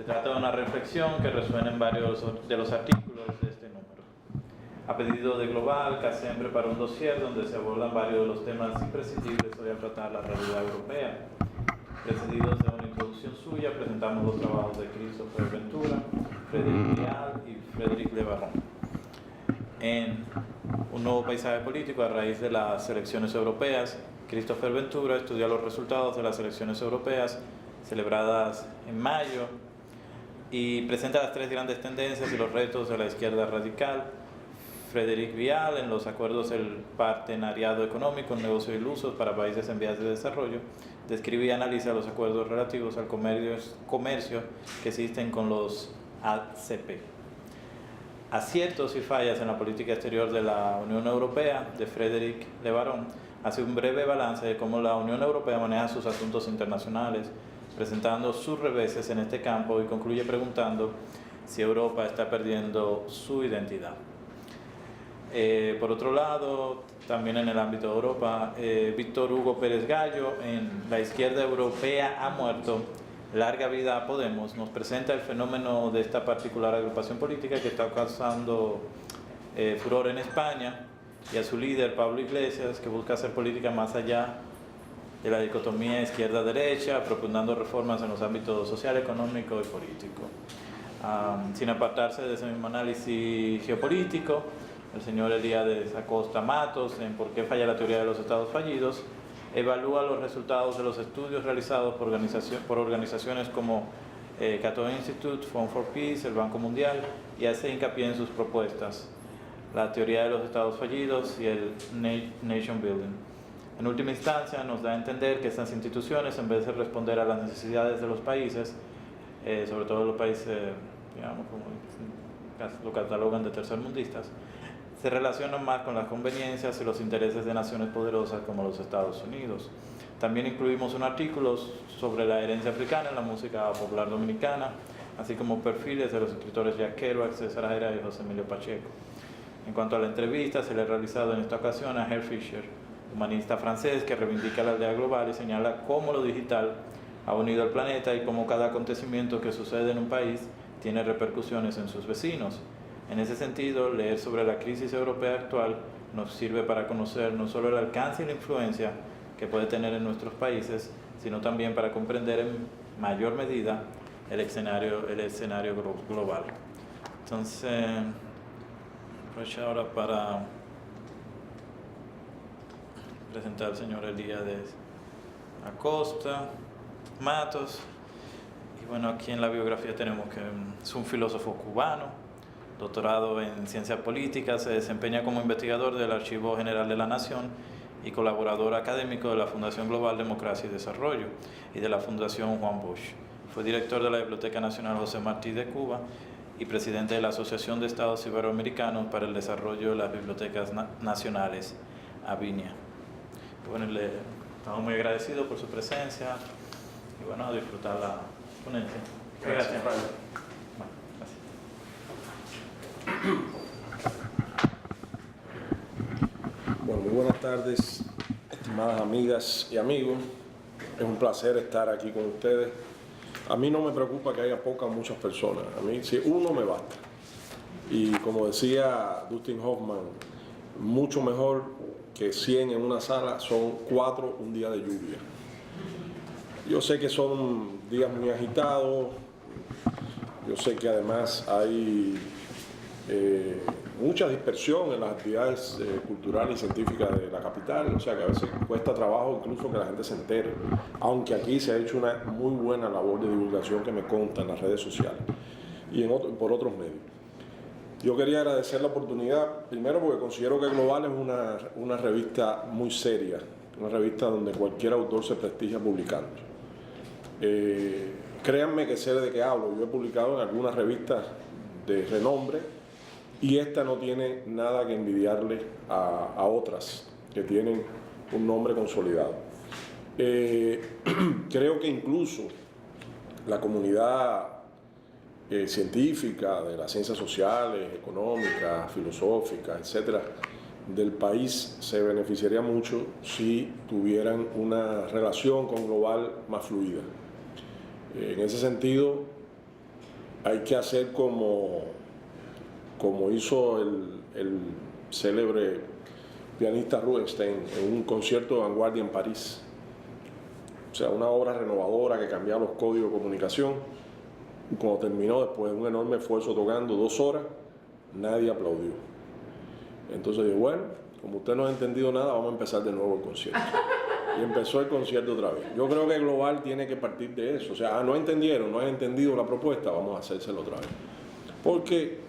Se trata de una reflexión que resuena en varios de los artículos de este número. A pedido de Global, CACEM preparó un dossier donde se abordan varios de los temas imprescindibles hoy al tratar la realidad europea. Precedidos de una introducción suya, presentamos los trabajos de Christopher Ventura, Frédéric Vial y Frédéric Lebaron. En Un nuevo paisaje político a raíz de las elecciones europeas, Christopher Ventura estudia los resultados de las elecciones europeas celebradas en mayo y presenta las tres grandes tendencias y los retos de la izquierda radical. Frédéric Vial, en los acuerdos del partenariado económico en negocios ilusos para países en vías de desarrollo, describe y analiza los acuerdos relativos al comercio que existen con los ACP. Aciertos y fallas en la política exterior de la Unión Europea, de Frédéric Lebaron, hace un breve balance de cómo la Unión Europea maneja sus asuntos internacionales, presentando sus reveses en este campo y concluye preguntando si Europa está perdiendo su identidad. Por otro lado, también en el ámbito de Europa, Víctor Hugo Pérez Gallo, en La izquierda europea ha muerto, larga vida a Podemos, nos presenta el fenómeno de esta particular agrupación política que está causando furor en España, y a su líder, Pablo Iglesias, que busca hacer política más allá de la dicotomía izquierda-derecha, propugnando reformas en los ámbitos social, económico y político. Sin apartarse de ese mismo análisis geopolítico, el señor Elías Acosta Matos, en ¿Por qué falla la teoría de los estados fallidos?, evalúa los resultados de los estudios realizados por organizaciones como Cato Institute, Fund for Peace, el Banco Mundial, y hace hincapié en sus propuestas, la teoría de los estados fallidos y el Nation Building. En última instancia, nos da a entender que estas instituciones, en vez de responder a las necesidades de los países, sobre todo los países, digamos, como lo catalogan de tercermundistas, se relacionan más con las conveniencias y los intereses de naciones poderosas como los Estados Unidos. También incluimos un artículo sobre la herencia africana en la música popular dominicana, así como perfiles de los escritores Jack Kerouac, César Aira y José Emilio Pacheco. En cuanto a la entrevista, se le ha realizado en esta ocasión a Herr Fischer, humanista francés que reivindica la aldea global y señala cómo lo digital ha unido al planeta y cómo cada acontecimiento que sucede en un país tiene repercusiones en sus vecinos. En ese sentido, leer sobre la crisis europea actual nos sirve para conocer no solo el alcance y la influencia que puede tener en nuestros países, sino también para comprender en mayor medida el escenario global. Entonces, aprovecho ahora para presentar al señor Elías Acosta Matos. Y bueno, aquí en la biografía tenemos que es un filósofo cubano, doctorado en Ciencias Políticas, se desempeña como investigador del Archivo General de la Nación y colaborador académico de la Fundación Global Democracia y Desarrollo y de la Fundación Juan Bosch. Fue director de la Biblioteca Nacional José Martí de Cuba y presidente de la Asociación de Estados Iberoamericanos para el Desarrollo de las Bibliotecas Nacionales, ABINIA. Bueno, le estamos muy agradecidos por su presencia y bueno, a disfrutar la ponencia. Gracias. Bueno, muy buenas tardes, estimadas amigas y amigos. Es un placer estar aquí con ustedes. A mí no me preocupa que haya pocas o muchas personas. A mí, si uno me basta. Y como decía Dustin Hoffman, mucho mejor que 100 en una sala son 4 un día de lluvia. Yo sé que son días muy agitados. Yo sé que además hay mucha dispersión en las actividades culturales y científicas de la capital, o sea que a veces cuesta trabajo incluso que la gente se entere, aunque aquí se ha hecho una muy buena labor de divulgación que me consta en las redes sociales y por otros medios. Yo quería agradecer la oportunidad, primero porque considero que Global es una revista muy seria, una revista donde cualquier autor se prestigia publicando. Créanme que sé de qué hablo, yo he publicado en algunas revistas de renombre, y esta no tiene nada que envidiarle a otras que tienen un nombre consolidado. Creo que incluso la comunidad científica, de las ciencias sociales, económicas, filosóficas, etcétera, del país se beneficiaría mucho si tuvieran una relación con Global más fluida. En ese sentido, hay que hacer como hizo el célebre pianista Rubinstein en un concierto de vanguardia en París. O sea, una obra renovadora que cambiaba los códigos de comunicación. Y cuando terminó, después de un enorme esfuerzo tocando 2 horas, nadie aplaudió. Entonces dije, bueno, como usted no ha entendido nada, vamos a empezar de nuevo el concierto. Y empezó el concierto otra vez. Yo creo que Global tiene que partir de eso. O sea, no entendieron, no han entendido la propuesta, vamos a hacérselo otra vez. Porque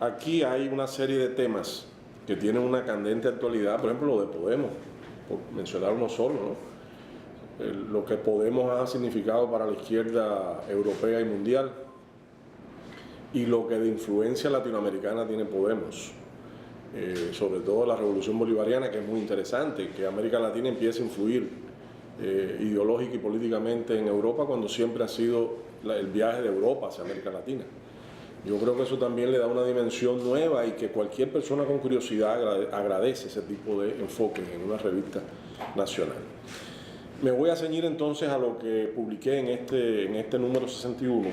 aquí hay una serie de temas que tienen una candente actualidad, por ejemplo, lo de Podemos, por mencionar uno solo, ¿no? Lo que Podemos ha significado para la izquierda europea y mundial, y lo que de influencia latinoamericana tiene Podemos, sobre todo la revolución bolivariana, que es muy interesante, que América Latina empiece a influir ideológica y políticamente en Europa, cuando siempre ha sido el viaje de Europa hacia América Latina. Yo creo que eso también le da una dimensión nueva y que cualquier persona con curiosidad agradece ese tipo de enfoque en una revista nacional. Me voy a ceñir entonces a lo que publiqué en este número 61,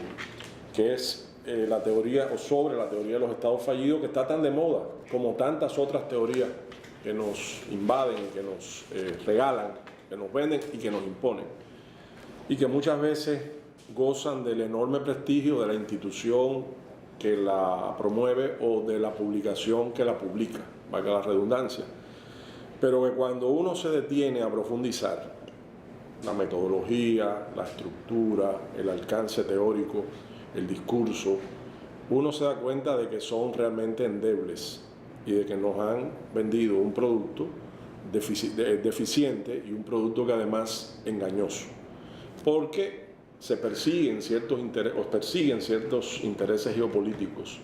que es la teoría, o sobre la teoría de los estados fallidos, que está tan de moda como tantas otras teorías que nos invaden, que nos regalan, que nos venden y que nos imponen, y que muchas veces gozan del enorme prestigio de la institución que la promueve o de la publicación que la publica, valga la redundancia, pero que cuando uno se detiene a profundizar la metodología, la estructura, el alcance teórico, el discurso, uno se da cuenta de que son realmente endebles y de que nos han vendido un producto deficiente y un producto que además engañoso, porque se persiguen ciertos intereses geopolíticos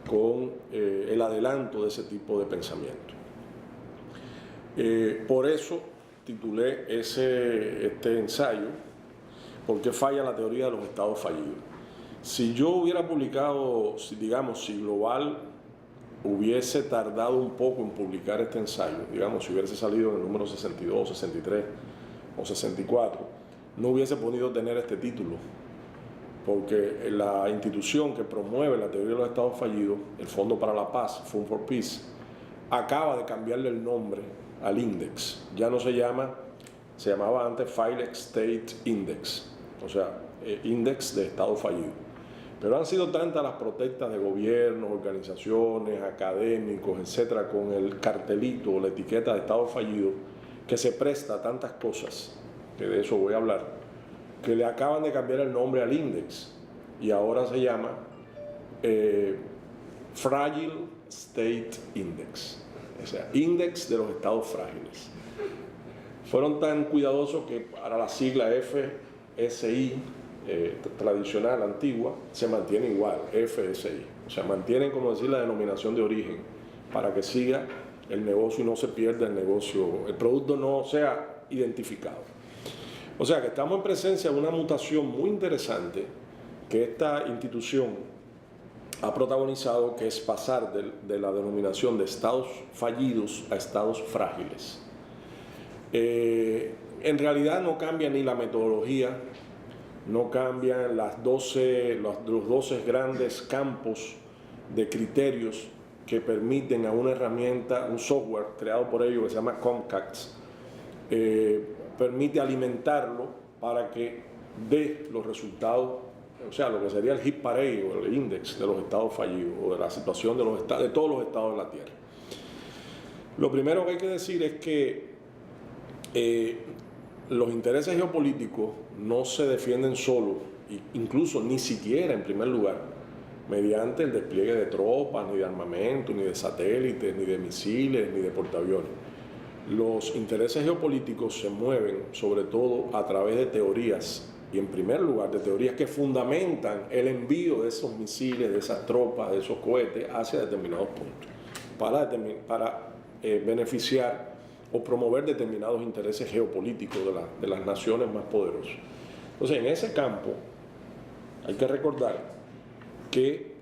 con el adelanto de ese tipo de pensamiento. Por eso titulé este ensayo, ¿por qué falla la teoría de los estados fallidos? Si yo hubiera publicado, digamos, si Global hubiese tardado un poco en publicar este ensayo, digamos, si hubiese salido en el número 62, 63 o 64, no hubiese podido tener este título, porque la institución que promueve la teoría de los estados fallidos, el Fondo para la Paz, Fund for Peace, acaba de cambiarle el nombre al Index. Ya no se llamaba antes Failed State Index, o sea, Index de Estado Fallido. Pero han sido tantas las protestas de gobiernos, organizaciones, académicos, etcétera, con el cartelito o la etiqueta de Estado Fallido, que se presta a tantas cosas, que de eso voy a hablar, que le acaban de cambiar el nombre al Index y ahora se llama Fragile State Index, o sea, Index de los Estados Frágiles. Fueron tan cuidadosos que para la sigla FSI tradicional, antigua, se mantiene igual, FSI. O sea, mantienen, como decir, la denominación de origen para que siga el negocio y no se pierda el negocio, el producto no sea identificado. O sea, que estamos en presencia de una mutación muy interesante que esta institución ha protagonizado, que es pasar de la denominación de estados fallidos a estados frágiles. En realidad no cambia ni la metodología, no cambian los 12 grandes campos de criterios que permiten a una herramienta, un software creado por ellos que se llama Comcast, permite alimentarlo para que dé los resultados, o sea, lo que sería el hit parade o el index de los estados fallidos o de la situación de todos los estados de la Tierra. Lo primero que hay que decir es que los intereses geopolíticos no se defienden solo, incluso ni siquiera en primer lugar, mediante el despliegue de tropas, ni de armamento, ni de satélites, ni de misiles, ni de portaaviones. Los intereses geopolíticos se mueven sobre todo a través de teorías, y en primer lugar de teorías que fundamentan el envío de esos misiles, de esas tropas, de esos cohetes hacia determinados puntos, para beneficiar o promover determinados intereses geopolíticos de las naciones más poderosas. Entonces, en ese campo hay que recordar que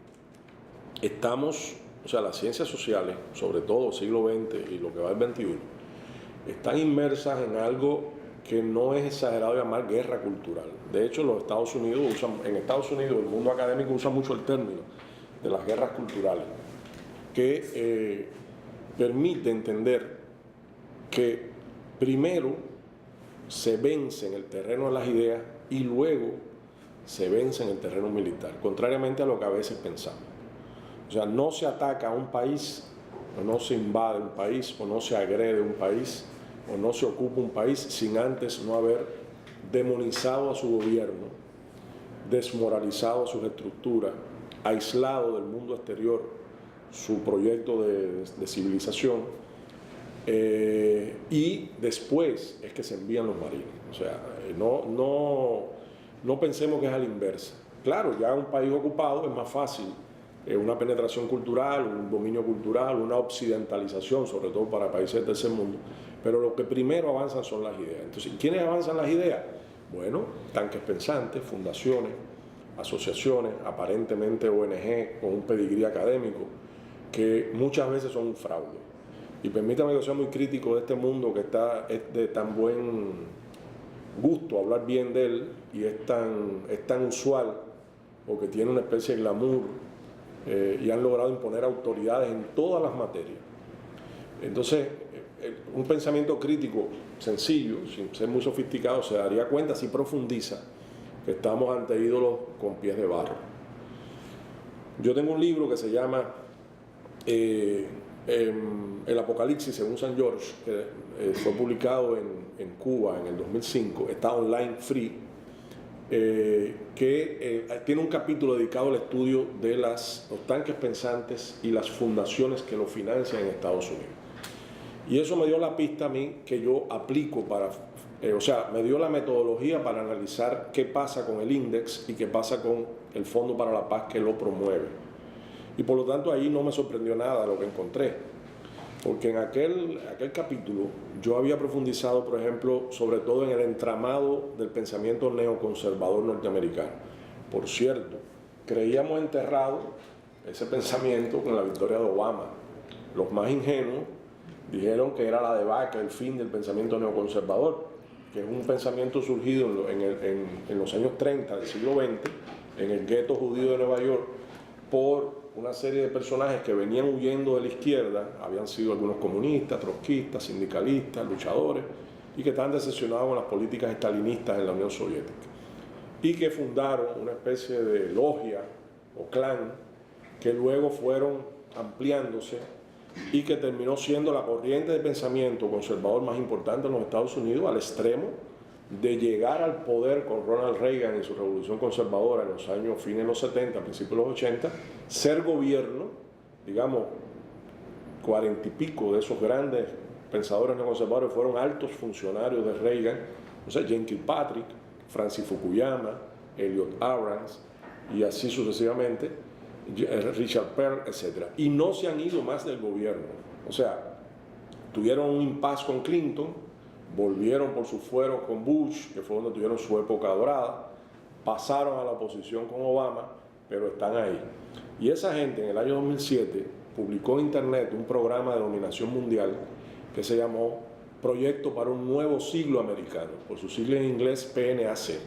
estamos, o sea, las ciencias sociales, sobre todo siglo XX y lo que va del XXI, están inmersas en algo que no es exagerado llamar guerra cultural. De hecho, en Estados Unidos, el mundo académico usa mucho el término de las guerras culturales, que permite entender que primero se vence en el terreno de las ideas y luego se vence en el terreno militar, contrariamente a lo que a veces pensamos. O sea, no se ataca a un país, o no se invade un país, o no se agrede un país, o no se ocupa un país sin antes no haber demonizado a su gobierno, desmoralizado sus estructuras, aislado del mundo exterior su proyecto de civilización, y después es que se envían los marines. O sea, no pensemos que es a la inversa. Claro, ya un país ocupado es más fácil una penetración cultural, un dominio cultural, una occidentalización, sobre todo para países del tercer mundo, pero lo que primero avanzan son las ideas. Entonces, ¿quiénes avanzan las ideas? Bueno, tanques pensantes, fundaciones, asociaciones, aparentemente ONG con un pedigrí académico, que muchas veces son un fraude. Y permítame que sea muy crítico de este mundo que es de tan buen gusto hablar bien de él y es tan usual, o que tiene una especie de glamour, y han logrado imponer autoridades en todas las materias. Entonces, un pensamiento crítico sencillo, sin ser muy sofisticado, se daría cuenta si profundiza que estamos ante ídolos con pies de barro. Yo tengo un libro que se llama El Apocalipsis según San George, que fue publicado en Cuba en el 2005, está online, free, que tiene un capítulo dedicado al estudio de los tanques pensantes y las fundaciones que lo financian en Estados Unidos. Y eso me dio la pista a mí que yo aplico me dio la metodología para analizar qué pasa con el Index y qué pasa con el Fondo para la Paz que lo promueve. Y por lo tanto ahí no me sorprendió nada lo que encontré, porque en aquel capítulo yo había profundizado, por ejemplo, sobre todo en el entramado del pensamiento neoconservador norteamericano. Por cierto, creíamos enterrado ese pensamiento con la victoria de Obama. Los más ingenuos dijeron que era la debacle, el fin del pensamiento neoconservador, que es un pensamiento surgido en los años 30 del siglo XX, en el gueto judío de Nueva York, por una serie de personajes que venían huyendo de la izquierda, habían sido algunos comunistas, trotskistas, sindicalistas, luchadores, y que estaban decepcionados con las políticas estalinistas en la Unión Soviética, y que fundaron una especie de logia o clan que luego fueron ampliándose y que terminó siendo la corriente de pensamiento conservador más importante en los Estados Unidos, al extremo de llegar al poder con Ronald Reagan y su revolución conservadora en los años fines de los 70, principios de los 80, ser gobierno, digamos, 40 y pico de esos grandes pensadores neoconservadores fueron altos funcionarios de Reagan, o sea, Jane Kilpatrick, Francis Fukuyama, Elliot Abrams, y así sucesivamente, Richard Perle, etc. Y no se han ido más del gobierno. O sea, tuvieron un impasse con Clinton, volvieron por sus fueros con Bush, que fue donde tuvieron su época dorada, pasaron a la oposición con Obama, pero están ahí. Y esa gente en el año 2007 publicó en internet un programa de dominación mundial que se llamó Proyecto para un Nuevo Siglo Americano, por su sigla en inglés PNAC.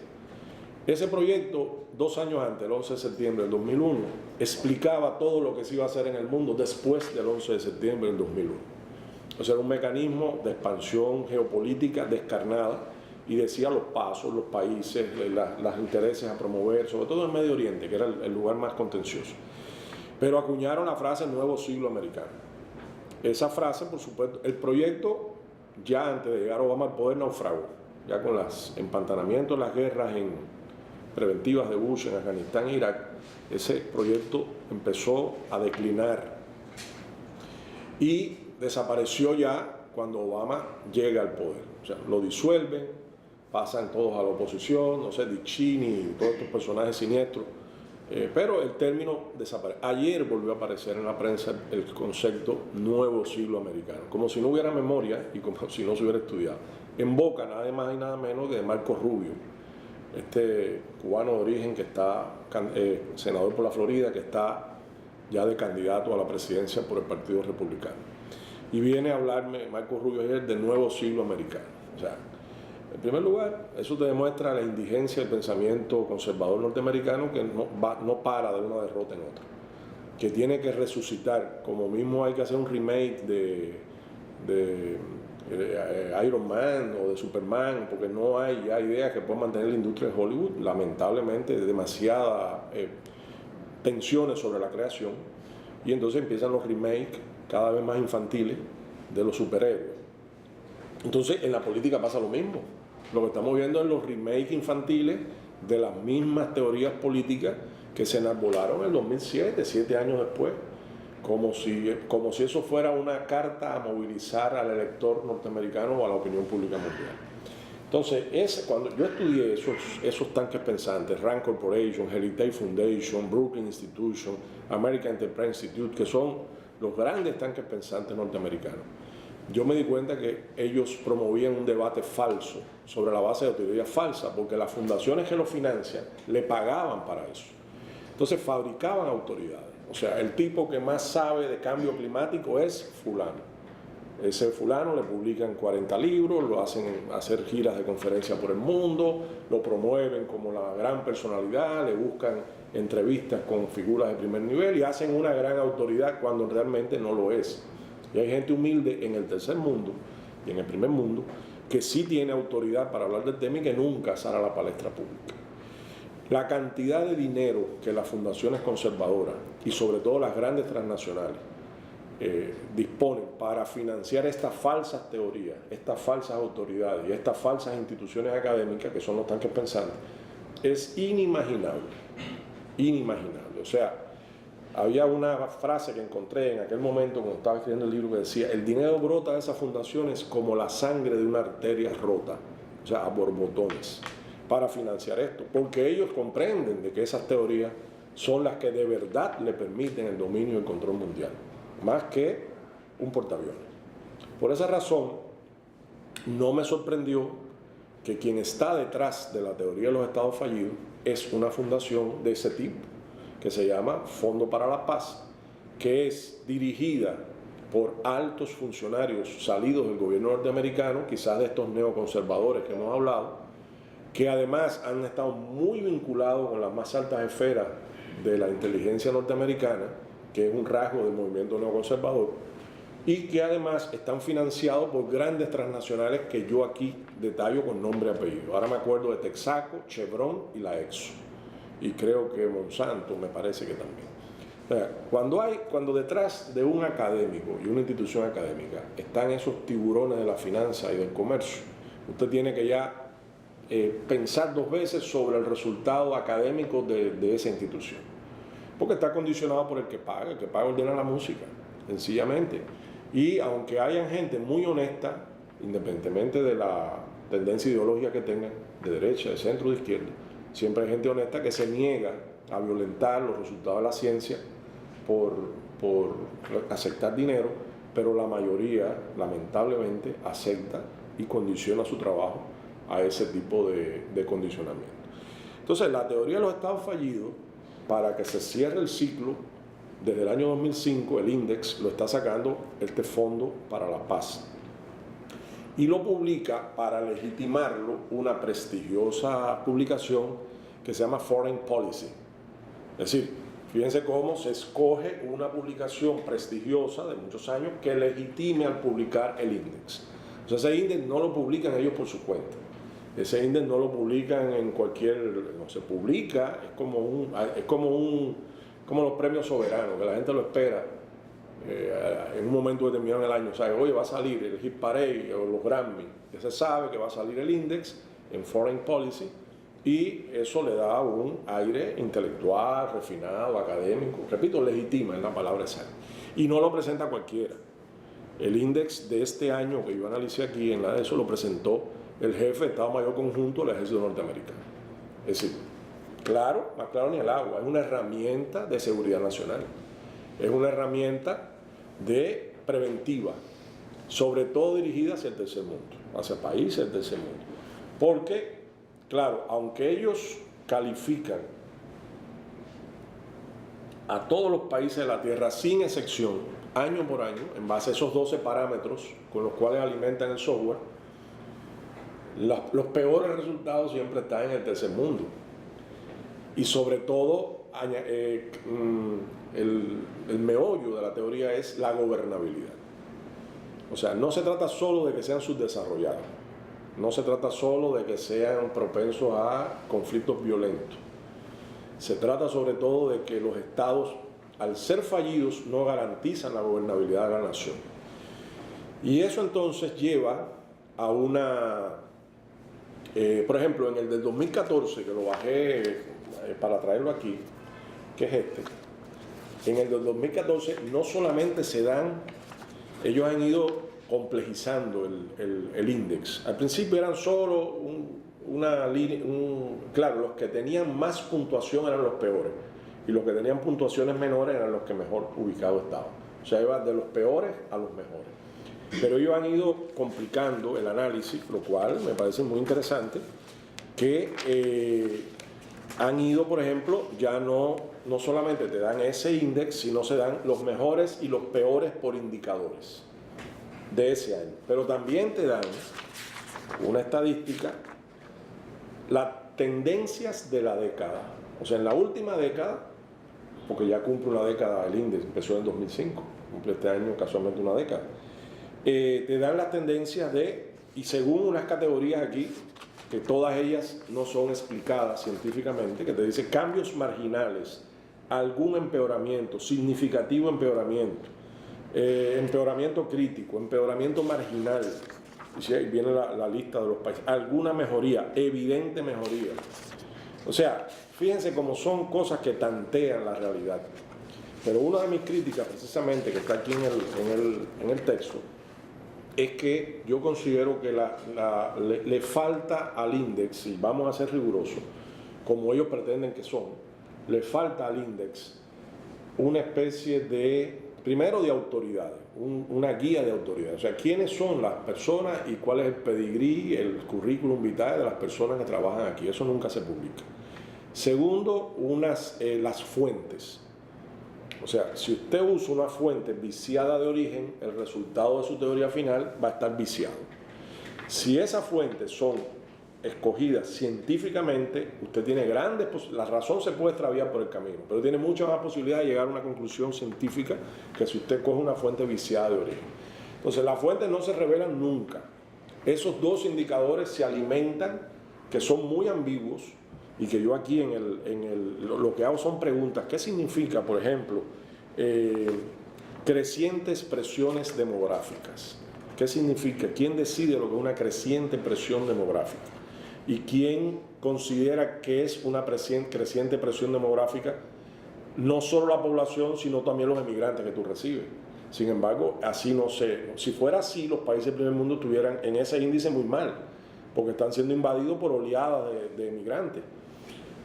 Ese proyecto, 2 años antes, el 11 de septiembre del 2001, explicaba todo lo que se iba a hacer en el mundo después del 11 de septiembre del 2001. O sea, era un mecanismo de expansión geopolítica descarnada y decía los pasos, los países, los intereses a promover, sobre todo en Medio Oriente, que era el lugar más contencioso. Pero acuñaron la frase Nuevo Siglo Americano. Esa frase, por supuesto, el proyecto ya antes de llegar Obama al poder naufragó, ya con los empantanamientos, las guerras preventivas de Bush en Afganistán e Irak, ese proyecto empezó a declinar y desapareció ya cuando Obama llega al poder. O sea, lo disuelven, pasan todos a la oposición, no sé, Dick Cheney y todos estos personajes siniestros, pero el término desaparece. Ayer volvió a aparecer en la prensa el concepto Nuevo Siglo Americano, como si no hubiera memoria y como si no se hubiera estudiado. En boca nada más y nada menos que de Marco Rubio, este cubano de origen que está senador por la Florida, que está ya de candidato a la presidencia por el Partido Republicano. Y viene a hablarme Marco Rubio ayer del Nuevo Siglo Americano. O sea, En primer lugar, eso te demuestra la indigencia del pensamiento conservador norteamericano que no para de una derrota en otra, que tiene que resucitar, como mismo hay que hacer un remake de Iron Man o de Superman, porque no hay ya ideas que puedan mantener la industria de Hollywood, lamentablemente, demasiadas tensiones sobre la creación, y entonces empiezan los remakes cada vez más infantiles de los superhéroes. Entonces en la política pasa lo mismo. Lo que estamos viendo es los remakes infantiles de las mismas teorías políticas que se enarbolaron en el 2007, 7 años después, como si eso fuera una carta a movilizar al elector norteamericano o a la opinión pública mundial. Entonces, cuando yo estudié esos tanques pensantes, Rand Corporation, Heritage Foundation, Brookings Institution, American Enterprise Institute, que son los grandes tanques pensantes norteamericanos, yo me di cuenta que ellos promovían un debate falso sobre la base de teorías falsas, porque las fundaciones que lo financian le pagaban para eso. Entonces fabricaban autoridades. O sea, el tipo que más sabe de cambio climático es fulano. Ese fulano le publican 40 libros, lo hacen hacer giras de conferencia por el mundo, lo promueven como la gran personalidad, le buscan entrevistas con figuras de primer nivel y hacen una gran autoridad cuando realmente no lo es. Y hay gente humilde en el tercer mundo y en el primer mundo que sí tiene autoridad para hablar del tema y que nunca sale a la palestra pública. La cantidad de dinero que las fundaciones conservadoras y sobre todo las grandes transnacionales disponen para financiar estas falsas teorías, estas falsas autoridades y estas falsas instituciones académicas que son los tanques pensantes es inimaginable, inimaginable. O sea, había una frase que encontré en aquel momento cuando estaba escribiendo el libro que decía: el dinero brota de esas fundaciones como la sangre de una arteria rota, o sea, a borbotones, para financiar esto, porque ellos comprenden de que esas teorías son las que de verdad le permiten el dominio y el control mundial, más que un portaaviones. Por esa razón, no me sorprendió que quien está detrás de la teoría de los estados fallidos es una fundación de ese tipo, que se llama Fondo para la Paz, que es dirigida por altos funcionarios salidos del gobierno norteamericano, quizás de estos neoconservadores que hemos hablado, que además han estado muy vinculados con las más altas esferas de la inteligencia norteamericana, que es un rasgo del movimiento neoconservador, y que además están financiados por grandes transnacionales que yo aquí detallo con nombre y apellido. Ahora me acuerdo de Texaco, Chevron y la Exxon, y creo que Monsanto me parece que también. O sea, cuando detrás de un académico y una institución académica están esos tiburones de la finanza y del comercio, usted tiene que ya pensar 2 veces sobre el resultado académico de esa institución, porque está condicionado por el que paga ordena la música, sencillamente. Y aunque hayan gente muy honesta, independientemente de la tendencia ideológica que tengan, de derecha, de centro, de izquierda, siempre hay gente honesta que se niega a violentar los resultados de la ciencia por aceptar dinero, pero la mayoría, lamentablemente, acepta y condiciona su trabajo a ese tipo de condicionamiento. Entonces, la teoría de los estados fallidos, para que se cierre el ciclo, desde el año 2005, el Index lo está sacando este Fondo para la Paz. Y lo publica para legitimarlo una prestigiosa publicación que se llama Foreign Policy. Es decir, fíjense cómo se escoge una publicación prestigiosa de muchos años que legitime al publicar el Index. O sea, ese Index no lo publican ellos por su cuenta. Ese índice no lo publican en cualquier, no se publica, es como los premios soberanos, que la gente lo espera en un momento determinado en el año. O sea, oye, va a salir el Hit Parade o los Grammy, que se sabe que va a salir el Index en Foreign Policy, y eso le da un aire intelectual, refinado, académico, repito, legitima es la palabra exacta, y no lo presenta cualquiera. El Index de este año que yo analicé aquí en la de eso lo presentó el jefe de Estado Mayor Conjunto del Ejército Norteamericano. Es decir, claro, más claro ni el agua, es una herramienta de seguridad nacional, es una herramienta de preventiva, sobre todo dirigida hacia el tercer mundo, hacia países del tercer mundo. Porque, claro, aunque ellos califican a todos los países de la Tierra sin excepción, año por año, en base a esos 12 parámetros con los cuales alimentan el software, Los peores resultados siempre están en el tercer mundo. Y sobre todo, el meollo de la teoría es la gobernabilidad. O sea, no se trata solo de que sean subdesarrollados, no se trata solo de que sean propensos a conflictos violentos. Se trata sobre todo de que los estados, al ser fallidos, no garantizan la gobernabilidad de la nación. Y eso entonces lleva a una... por ejemplo, en el del 2014, que lo bajé para traerlo aquí, que es este, en el del 2014 no solamente se dan, ellos han ido complejizando el índice. Al principio eran solo una línea, claro, los que tenían más puntuación eran los peores y los que tenían puntuaciones menores eran los que mejor ubicados estaban. O sea, iba de los peores a los mejores. Pero ellos han ido complicando el análisis, lo cual me parece muy interesante, que han ido, por ejemplo, ya no solamente te dan ese índice, sino se dan los mejores y los peores por indicadores de ese año. Pero también te dan una estadística, las tendencias de la década. O sea, en la última década, porque ya cumple una década el índice, empezó en 2005, cumple este año casualmente una década. Te dan las tendencias y según unas categorías aquí, que todas ellas no son explicadas científicamente, que te dice cambios marginales, algún empeoramiento, significativo empeoramiento, empeoramiento crítico, empeoramiento marginal, y ahí viene la lista de los países, alguna mejoría, evidente mejoría. O sea, fíjense cómo son cosas que tantean la realidad. Pero una de mis críticas, precisamente, que está aquí en el texto, es que yo considero que le falta al índice, y vamos a ser rigurosos, como ellos pretenden que son, le falta al índice una especie de, primero, de autoridades, una guía de autoridades. O sea, quiénes son las personas y cuál es el pedigrí, el currículum vitae de las personas que trabajan aquí. Eso nunca se publica. Segundo, las fuentes. O sea, si usted usa una fuente viciada de origen, el resultado de su teoría final va a estar viciado. Si esas fuentes son escogidas científicamente, usted tiene la razón se puede extraviar por el camino, pero tiene mucha más posibilidad de llegar a una conclusión científica que si usted coge una fuente viciada de origen. Entonces, las fuentes no se revelan nunca. Esos dos indicadores se alimentan, que son muy ambiguos, y que yo aquí lo que hago son preguntas. ¿Qué significa, por ejemplo, crecientes presiones demográficas? ¿Qué significa? ¿Quién decide lo que es una creciente presión demográfica? ¿Y quién considera que es una creciente presión demográfica? No solo la población, sino también los emigrantes que tú recibes. Sin embargo, así no sé. Si fuera así, los países del primer mundo estuvieran en ese índice muy mal, porque están siendo invadidos por oleadas de emigrantes.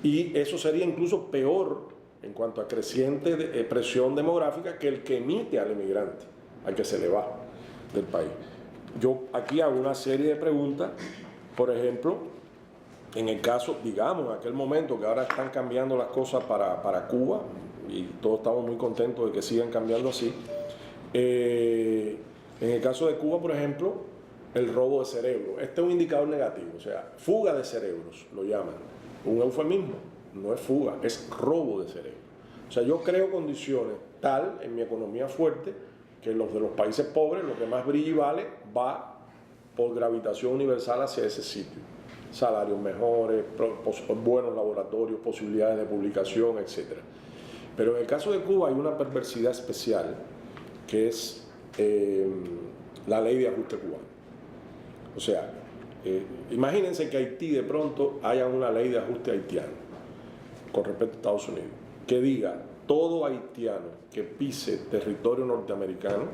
Y eso sería incluso peor en cuanto a creciente presión demográfica que el que emite al emigrante, al que se le va del país. Yo aquí hago una serie de preguntas, por ejemplo, en el caso, digamos, en aquel momento que ahora están cambiando las cosas para Cuba, y todos estamos muy contentos de que sigan cambiando así. En el caso de Cuba, por ejemplo, el robo de cerebro. Este es un indicador negativo, o sea, fuga de cerebros, lo llaman. Un eufemismo, no es fuga, es robo de cerebro. O sea, yo creo condiciones tal en mi economía fuerte que los de los países pobres, lo que más brilla y vale, va por gravitación universal hacia ese sitio. Salarios mejores, buenos laboratorios, posibilidades de publicación, etc. Pero en el caso de Cuba hay una perversidad especial, que es la ley de ajuste cubano. O sea, imagínense que Haití de pronto haya una ley de ajuste haitiano con respecto a Estados Unidos, que diga todo haitiano que pise territorio norteamericano,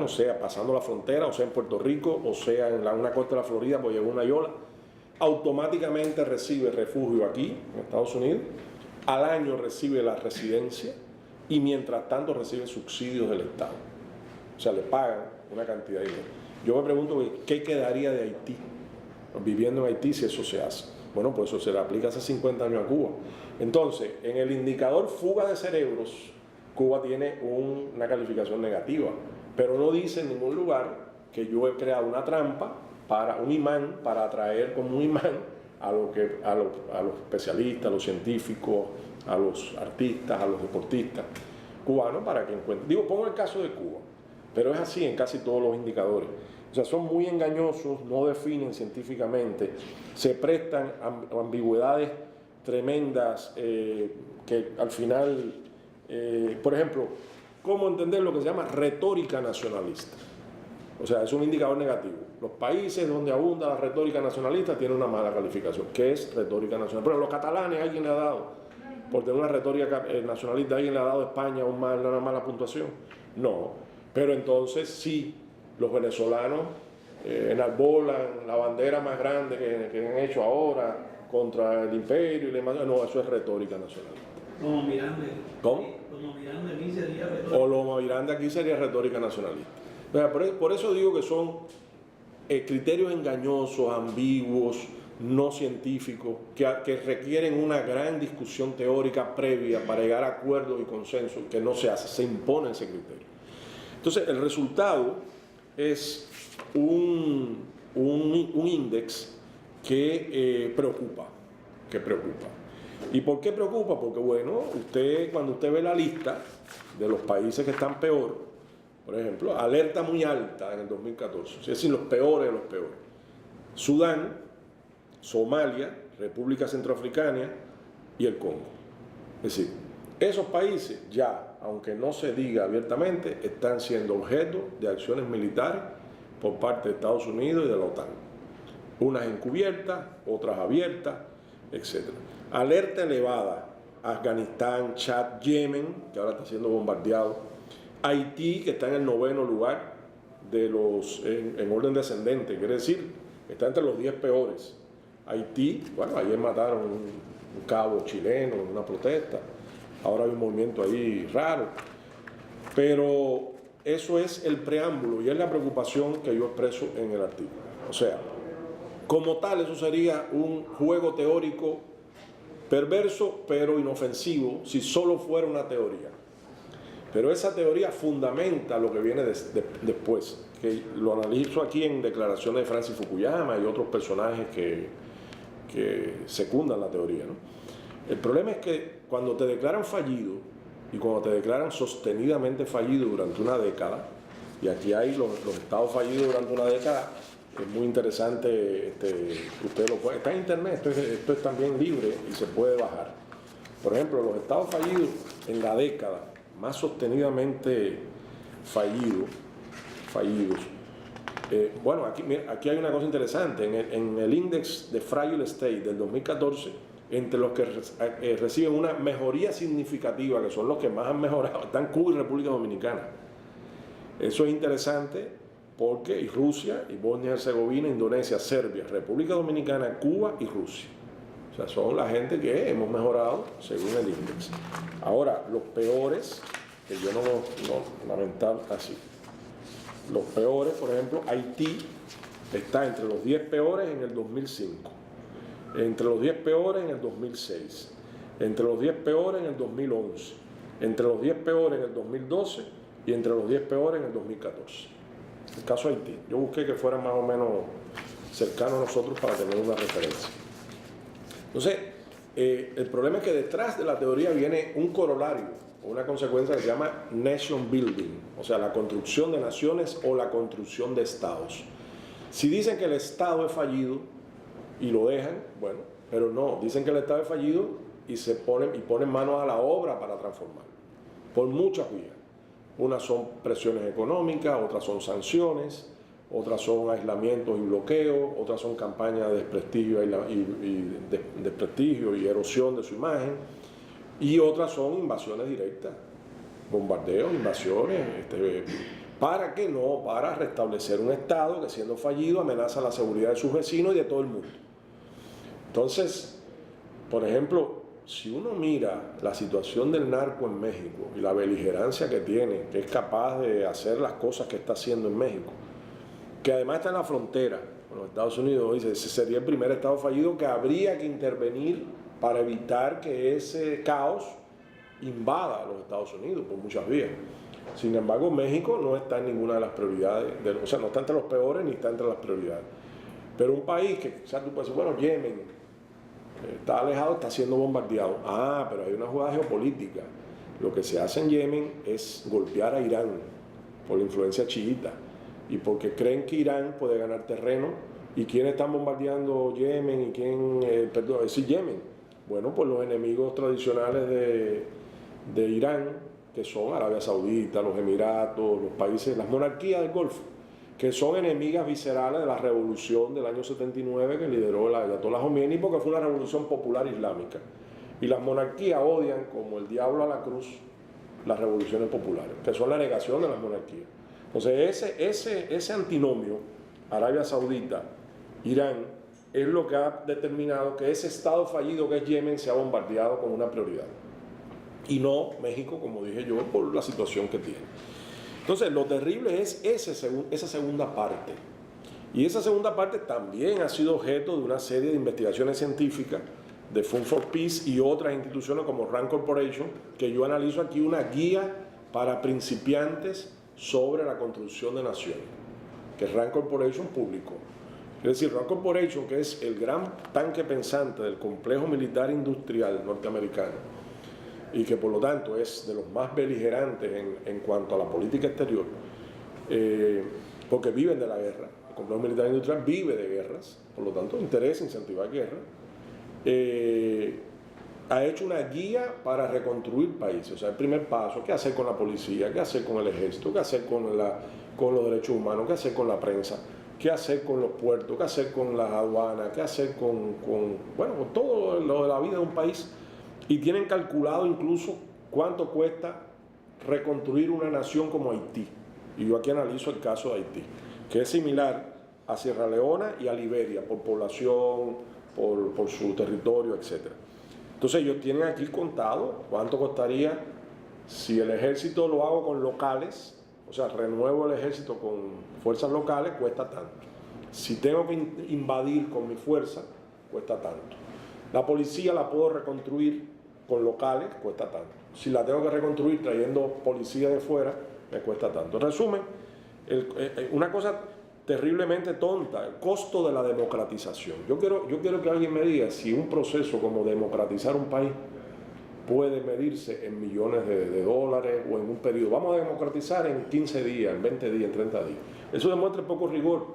sea pasando la frontera, o sea en Puerto Rico, o sea en una costa de la Florida, pues llegó una yola, automáticamente recibe refugio aquí, en Estados Unidos, al año recibe la residencia y mientras tanto recibe subsidios del Estado. O sea, le pagan una cantidad de dinero. Yo me pregunto, ¿qué quedaría de Haití viviendo en Haití si eso se hace? Bueno, pues eso se le aplica hace 50 años a Cuba. Entonces, en el indicador fuga de cerebros, Cuba tiene una calificación negativa, pero no dice en ningún lugar que yo he creado una trampa para un imán, para atraer como un imán a los especialistas, a los científicos, a los artistas, a los deportistas cubanos para que encuentren. Digo, pongo el caso de Cuba, pero es así en casi todos los indicadores. O sea, son muy engañosos, no definen científicamente, se prestan a ambigüedades tremendas que al final, por ejemplo, ¿cómo entender lo que se llama retórica nacionalista? O sea, es un indicador negativo. Los países donde abunda la retórica nacionalista tienen una mala calificación. ¿Qué es retórica nacional? Pero los catalanes, ¿alguien le ha dado? Por tener una retórica nacionalista, ¿alguien le ha dado a España una mala puntuación? No. Pero entonces sí, los venezolanos enarbolan la bandera más grande que han hecho ahora contra el imperio y demás. No, eso es retórica nacionalista. Como Miranda. ¿Cómo? Como Miranda aquí sería retórica. O Loma Miranda aquí sería retórica nacionalista. Por eso digo que son criterios engañosos, ambiguos, no científicos, que requieren una gran discusión teórica previa para llegar a acuerdos y consensos, que no se hace, se impone ese criterio. Entonces, el resultado es un índice que preocupa. ¿Y por qué preocupa? Porque, bueno, cuando usted ve la lista de los países que están peor, por ejemplo, alerta muy alta en el 2014, es decir, los peores de los peores. Sudán, Somalia, República Centroafricana y el Congo. Es decir, esos países ya, aunque no se diga abiertamente, están siendo objeto de acciones militares por parte de Estados Unidos y de la OTAN. Unas encubiertas, otras abiertas, etc. Alerta elevada, Afganistán, Chad, Yemen, que ahora está siendo bombardeado, Haití, que está en el 9º lugar en orden descendente, quiere decir, está entre los 10 peores. Haití, bueno, ayer mataron un cabo chileno en una protesta, ahora hay un movimiento ahí raro, pero eso es el preámbulo y es la preocupación que yo expreso en el artículo. O sea, como tal, eso sería un juego teórico perverso pero inofensivo si solo fuera una teoría. Pero esa teoría fundamenta lo que viene después, que lo analizo aquí en declaraciones de Francis Fukuyama y otros personajes que secundan la teoría, ¿no? El problema es que cuando te declaran fallido y cuando te declaran sostenidamente fallido durante una década, y aquí hay los estados fallidos durante una década, es muy interesante, usted lo puede, está en internet, esto es también libre y se puede bajar. Por ejemplo, los estados fallidos en la década más sostenidamente fallidos. Bueno, aquí hay una cosa interesante. En el índice de Fragile State del 2014, entre los que reciben una mejoría significativa, que son los que más han mejorado, están Cuba y República Dominicana. Eso es interesante porque Rusia, y Bosnia y Herzegovina, Indonesia, Serbia, República Dominicana, Cuba y Rusia. O sea, son la gente que hemos mejorado según el índice. Ahora, los peores, que yo no lamentar así. Los peores, por ejemplo, Haití está entre los 10 peores en el 2005, entre los 10 peores en el 2006, entre los 10 peores en el 2011, entre los 10 peores en el 2012 y entre los 10 peores en el 2014. El caso de Haití, yo busqué que fuera más o menos cercano a nosotros para tener una referencia. Entonces, el problema es que detrás de la teoría viene un corolario, una consecuencia que se llama nation building, o sea, la construcción de naciones o la construcción de estados. Si dicen que el Estado es fallido y lo dejan, bueno, pero no, dicen que el Estado es fallido y ponen manos a la obra para transformarlo, por muchas vías. Unas son presiones económicas, otras son sanciones, otras son aislamientos y bloqueos, otras son campañas de desprestigio y erosión de su imagen, y otras son invasiones directas, bombardeos, invasiones, ¿para qué no? Para restablecer un Estado que, siendo fallido, amenaza la seguridad de sus vecinos y de todo el mundo. Entonces, por ejemplo, si uno mira la situación del narco en México y la beligerancia que tiene, que es capaz de hacer las cosas que está haciendo en México, que además está en la frontera con los Estados Unidos, dice, ese sería el primer Estado fallido que habría que intervenir para evitar que ese caos invada a los Estados Unidos por muchas vías. Sin embargo, México no está en ninguna de las prioridades, o sea, no está entre los peores ni está entre las prioridades. Pero un país que, o sea, tú puedes decir, bueno, Yemen está alejado, está siendo bombardeado. Ah, pero hay una jugada geopolítica. Lo que se hace en Yemen es golpear a Irán por la influencia chiita y porque creen que Irán puede ganar terreno. ¿Y quiénes están bombardeando Yemen? ¿Y quién, perdón, es decir, Yemen? Bueno, pues los enemigos tradicionales de Irán, que son Arabia Saudita, los Emiratos, los países, las monarquías del Golfo, que son enemigas viscerales de la revolución del año 79 que lideró el Ayatollah Khomeini, porque fue una revolución popular islámica. Y las monarquías odian, como el diablo a la cruz, las revoluciones populares, que son la negación de las monarquías. Entonces, ese antinomio, Arabia Saudita, Irán, es lo que ha determinado que ese estado fallido que es Yemen se ha bombardeado con una prioridad. Y no México, como dije yo, por la situación que tiene. Entonces, lo terrible es esa segunda parte. Y esa segunda parte también ha sido objeto de una serie de investigaciones científicas de Fund for Peace y otras instituciones como RAND Corporation, que yo analizo aquí una guía para principiantes sobre la construcción de naciones, que RAND Corporation publicó. Es decir, RAND Corporation, que es el gran tanque pensante del complejo militar industrial norteamericano, y que por lo tanto es de los más beligerantes en cuanto a la política exterior, porque viven de la guerra. El complejo militar industrial vive de guerras, por lo tanto interesa incentivar guerra. Ha hecho una guía para reconstruir países. O sea, el primer paso, qué hacer con la policía, qué hacer con el ejército, qué hacer con los derechos humanos, qué hacer con la prensa, qué hacer con los puertos, qué hacer con las aduanas, qué hacer con todo lo de la vida de un país. Y tienen calculado incluso cuánto cuesta reconstruir una nación como Haití. Y yo aquí analizo el caso de Haití, que es similar a Sierra Leona y a Liberia, por población, por su territorio, etc. Entonces ellos tienen aquí contado cuánto costaría si el ejército lo hago con locales, o sea, renuevo el ejército con fuerzas locales, cuesta tanto. Si tengo que invadir con mi fuerza, cuesta tanto. La policía la puedo reconstruir con locales, cuesta tanto. Si la tengo que reconstruir trayendo policía de fuera, me cuesta tanto. En resumen, una cosa terriblemente tonta, el costo de la democratización. Yo quiero que alguien me diga si un proceso como democratizar un país puede medirse en millones de dólares o en un periodo. Vamos a democratizar en 15 días, en 20 días, en 30 días. Eso demuestra poco rigor,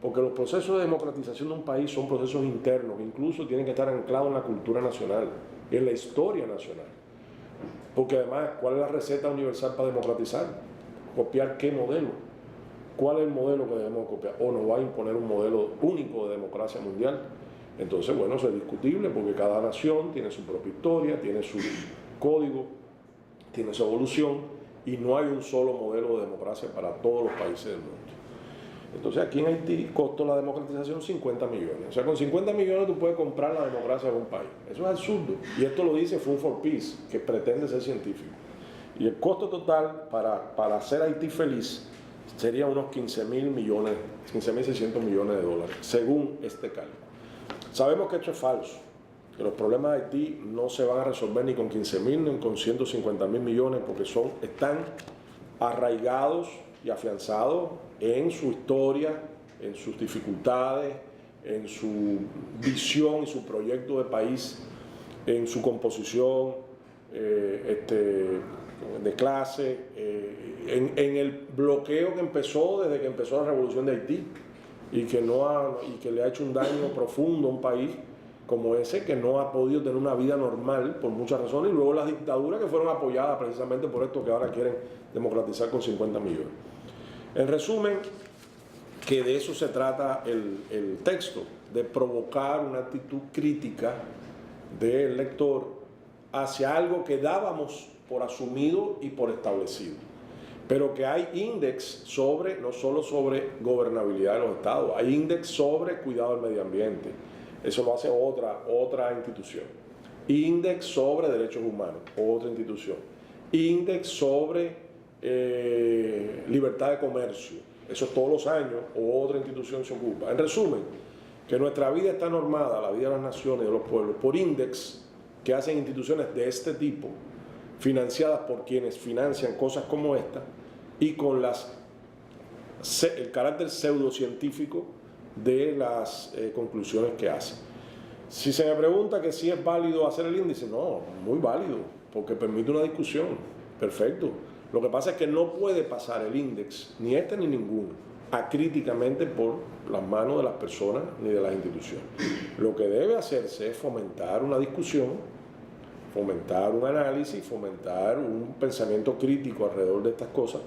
porque los procesos de democratización de un país son procesos internos, que incluso tienen que estar anclados en la cultura nacional, en la historia nacional. Porque además, ¿cuál es la receta universal para democratizar? ¿Copiar qué modelo? ¿Cuál es el modelo que debemos copiar? ¿O nos va a imponer un modelo único de democracia mundial? Entonces, bueno, eso es discutible porque cada nación tiene su propia historia, tiene su código, tiene su evolución y no hay un solo modelo de democracia para todos los países del mundo. Entonces, aquí en Haití costó la democratización 50 millones. O sea, con 50 millones tú puedes comprar la democracia de un país. Eso es absurdo. Y esto lo dice Fund for Peace, que pretende ser científico. Y el costo total para hacer Haití feliz sería unos 15.600 millones de dólares, según este cálculo. Sabemos que esto es falso, que los problemas de Haití no se van a resolver ni con 15.000 ni con 150.000 millones, porque están arraigados y afianzados en su historia, en sus dificultades, en su visión y su proyecto de país, en su composición de clase, en el bloqueo que empezó desde que empezó la revolución de Haití y que le ha hecho un daño profundo a un país como ese, que no ha podido tener una vida normal por muchas razones, y luego las dictaduras que fueron apoyadas precisamente por esto que ahora quieren democratizar con 50 millones. En resumen, que de eso se trata el texto, de provocar una actitud crítica del lector hacia algo que dábamos por asumido y por establecido, pero que hay índex sobre, no solo sobre gobernabilidad de los estados, hay índex sobre cuidado del medio ambiente, eso lo hace otra institución, índex sobre derechos humanos, otra institución, índex sobre libertad de comercio, eso todos los años otra institución se ocupa. En resumen, que nuestra vida está normada, la vida de las naciones y de los pueblos, por índex que hacen instituciones de este tipo, financiadas por quienes financian cosas como esta y con el carácter pseudocientífico de las conclusiones que hacen. Si se me pregunta que si es válido hacer el índice, no, muy válido, porque permite una discusión, perfecto. Lo que pasa es que no puede pasar el índice, ni este ni ninguno, acríticamente por las manos de las personas ni de las instituciones. Lo que debe hacerse es fomentar una discusión, fomentar un análisis, fomentar un pensamiento crítico alrededor de estas cosas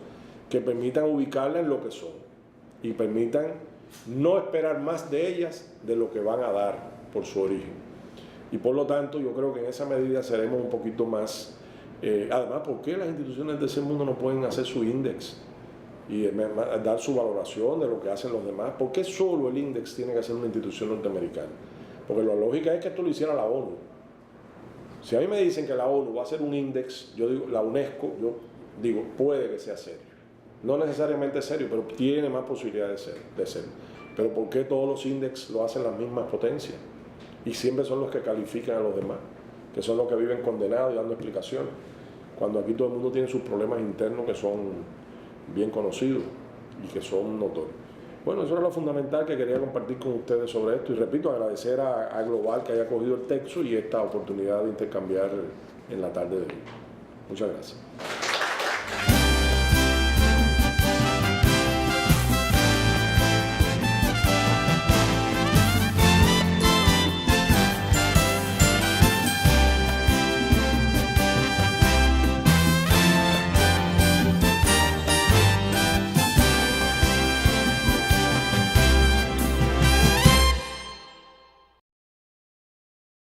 que permitan ubicarlas en lo que son y permitan no esperar más de ellas de lo que van a dar por su origen. Y por lo tanto, yo creo que en esa medida seremos un poquito más... además, ¿por qué las instituciones de ese mundo no pueden hacer su índice y dar su valoración de lo que hacen los demás? ¿Por qué solo el índice tiene que ser una institución norteamericana? Porque la lógica es que esto lo hiciera la ONU. Si a mí me dicen que la ONU va a hacer un índice, yo digo, la UNESCO, yo digo, puede que sea serio. No necesariamente serio, pero tiene más posibilidades de ser. Pero ¿por qué todos los índices lo hacen las mismas potencias? Y siempre son los que califican a los demás, que son los que viven condenados y dando explicaciones, cuando aquí todo el mundo tiene sus problemas internos que son bien conocidos y que son notorios. Bueno, eso era lo fundamental que quería compartir con ustedes sobre esto, y repito, agradecer a Global que haya cogido el texto y esta oportunidad de intercambiar en la tarde de hoy. Muchas gracias.